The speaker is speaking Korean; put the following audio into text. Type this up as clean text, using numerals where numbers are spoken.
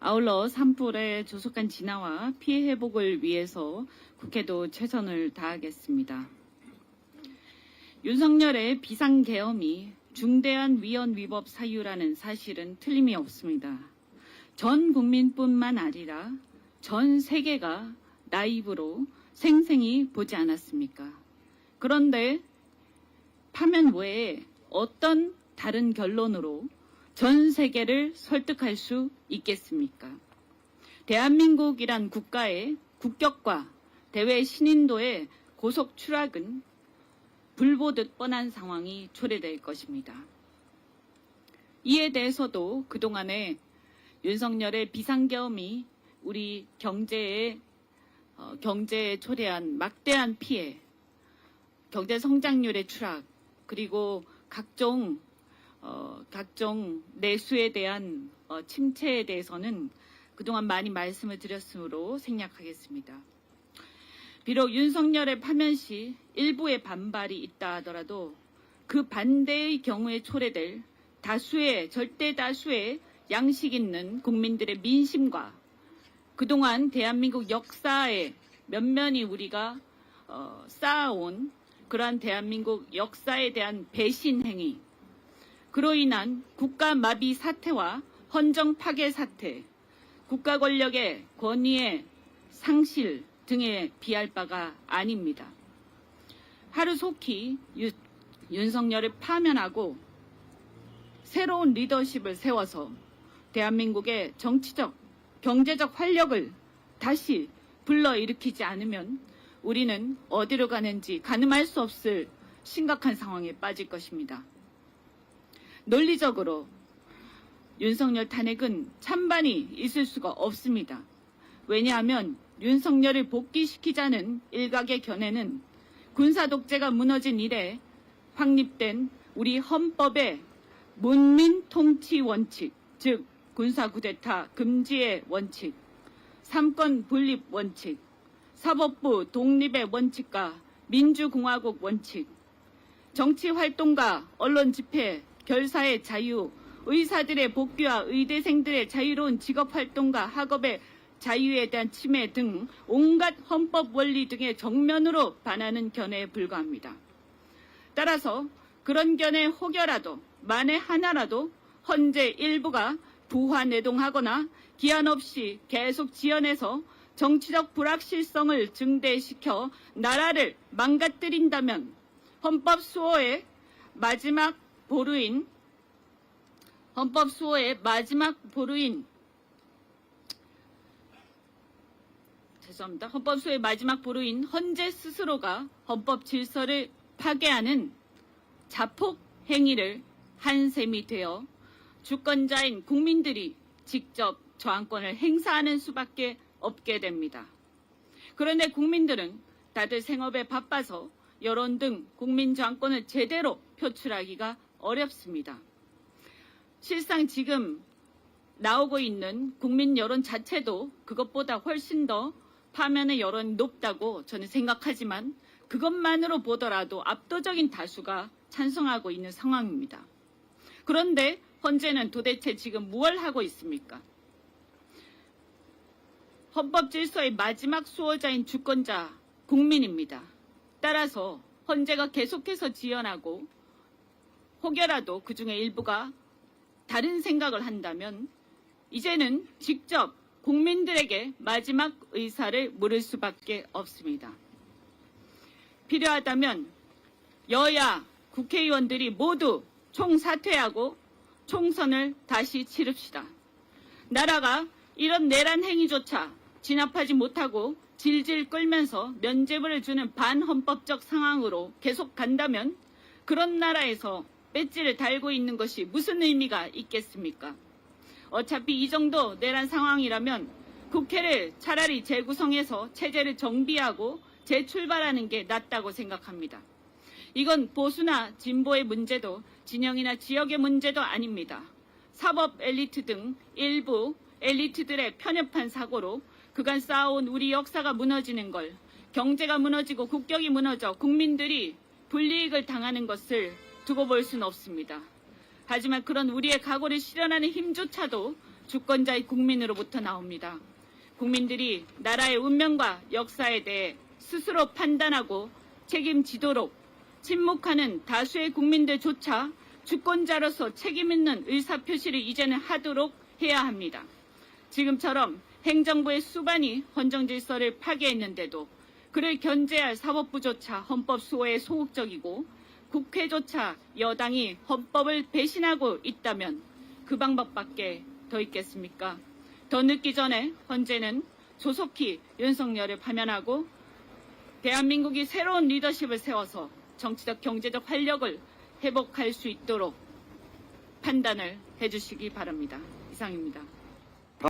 아울러 산불의 조속한 진화와 피해 회복을 위해서 국회도 최선을 다하겠습니다. 윤석열의 비상계엄이 중대한 위헌 위법 사유라는 사실은 틀림이 없습니다. 전 국민뿐만 아니라 전 세계가 라이브로 생생히 보지 않았습니까? 그런데 파면 외에 어떤 다른 결론으로 전 세계를 설득할 수 있겠습니까? 대한민국이란 국가의 국격과 대외 신인도의 고속 추락은 불보듯 뻔한 상황이 초래될 것입니다. 이에 대해서도 그동안에 윤석열의 비상계엄이 우리 경제에 초래한 막대한 피해, 경제 성장률의 추락, 그리고 각종 내수에 대한 침체에 대해서는 그동안 많이 말씀을 드렸으므로 생략하겠습니다. 비록 윤석열의 파면 시 일부의 반발이 있다 하더라도 그 반대의 경우에 초래될 절대 다수의 양식 있는 국민들의 민심과 그동안 대한민국 역사에 면면히 우리가 쌓아온 그러한 대한민국 역사에 대한 배신 행위, 그로 인한 국가 마비 사태와 헌정 파괴 사태, 국가 권력의 권위의 상실 등에 비할 바가 아닙니다. 하루속히 윤석열을 파면하고 새로운 리더십을 세워서 대한민국의 정치적, 경제적 활력을 다시 불러일으키지 않으면 우리는 어디로 가는지 가늠할 수 없을 심각한 상황에 빠질 것입니다. 논리적으로 윤석열 탄핵은 찬반이 있을 수가 없습니다. 왜냐하면 윤석열을 복귀시키자는 일각의 견해는 군사독재가 무너진 이래 확립된 우리 헌법의 문민통치 원칙, 즉 군사쿠데타 금지의 원칙, 삼권 분립 원칙, 사법부 독립의 원칙과 민주공화국 원칙, 정치활동가 언론 집회, 결사의 자유, 의사들의 복귀와 의대생들의 자유로운 직업활동과 학업의 자유에 대한 침해 등 온갖 헌법 원리 등의 정면으로 반하는 견해에 불과합니다. 따라서 그런 견해 혹여라도 만에 하나라도 헌재 일부가 부화내동하거나 기한 없이 계속 지연해서 정치적 불확실성을 증대시켜 나라를 망가뜨린다면 헌법 수호의 마지막 보루인 헌재 스스로가 헌법 질서를 파괴하는 자폭 행위를 한 셈이 되어 주권자인 국민들이 직접 저항권을 행사하는 수밖에 없게 됩니다. 그런데 국민들은 다들 생업에 바빠서 여론 등 국민 저항권을 제대로 표출하기가 어렵습니다. 실상 지금 나오고 있는 국민 여론 자체도 그것보다 훨씬 더 파면의 여론이 높다고 저는 생각하지만 그것만으로 보더라도 압도적인 다수가 찬성하고 있는 상황입니다. 그런데 헌재는 도대체 지금 무엇을 하고 있습니까? 헌법 질서의 마지막 수호자인 주권자 국민입니다. 따라서 헌재가 계속해서 지연하고 혹여라도 그중에 일부가 다른 생각을 한다면 이제는 직접 국민들에게 마지막 의사를 물을 수밖에 없습니다. 필요하다면 여야 국회의원들이 모두 총사퇴하고 총선을 다시 치릅시다. 나라가 이런 내란 행위조차 진압하지 못하고 질질 끌면서 면죄부를 주는 반헌법적 상황으로 계속 간다면 그런 나라에서 배지를 달고 있는 것이 무슨 의미가 있겠습니까? 어차피 이 정도 내란 상황이라면 국회를 차라리 재구성해서 체제를 정비하고 재출발하는 게 낫다고 생각합니다. 이건 보수나 진보의 문제도 진영이나 지역의 문제도 아닙니다. 사법 엘리트 등 일부 엘리트들의 편협한 사고로 그간 쌓아온 우리 역사가 무너지는 걸, 경제가 무너지고 국격이 무너져 국민들이 불이익을 당하는 것을 두고 볼 수는 없습니다. 하지만 그런 우리의 각오를 실현하는 힘조차도 주권자의 국민으로부터 나옵니다. 국민들이 나라의 운명과 역사에 대해 스스로 판단하고 책임지도록 침묵하는 다수의 국민들조차 주권자로서 책임있는 의사표시를 이제는 하도록 해야 합니다. 지금처럼 행정부의 수반이 헌정질서를 파괴했는데도 그를 견제할 사법부조차 헌법 수호에 소극적이고 국회조차 여당이 헌법을 배신하고 있다면 그 방법밖에 더 있겠습니까? 더 늦기 전에 헌재는 조속히 윤석열을 파면하고 대한민국이 새로운 리더십을 세워서 정치적 경제적 활력을 회복할 수 있도록 판단을 해주시기 바랍니다. 이상입니다.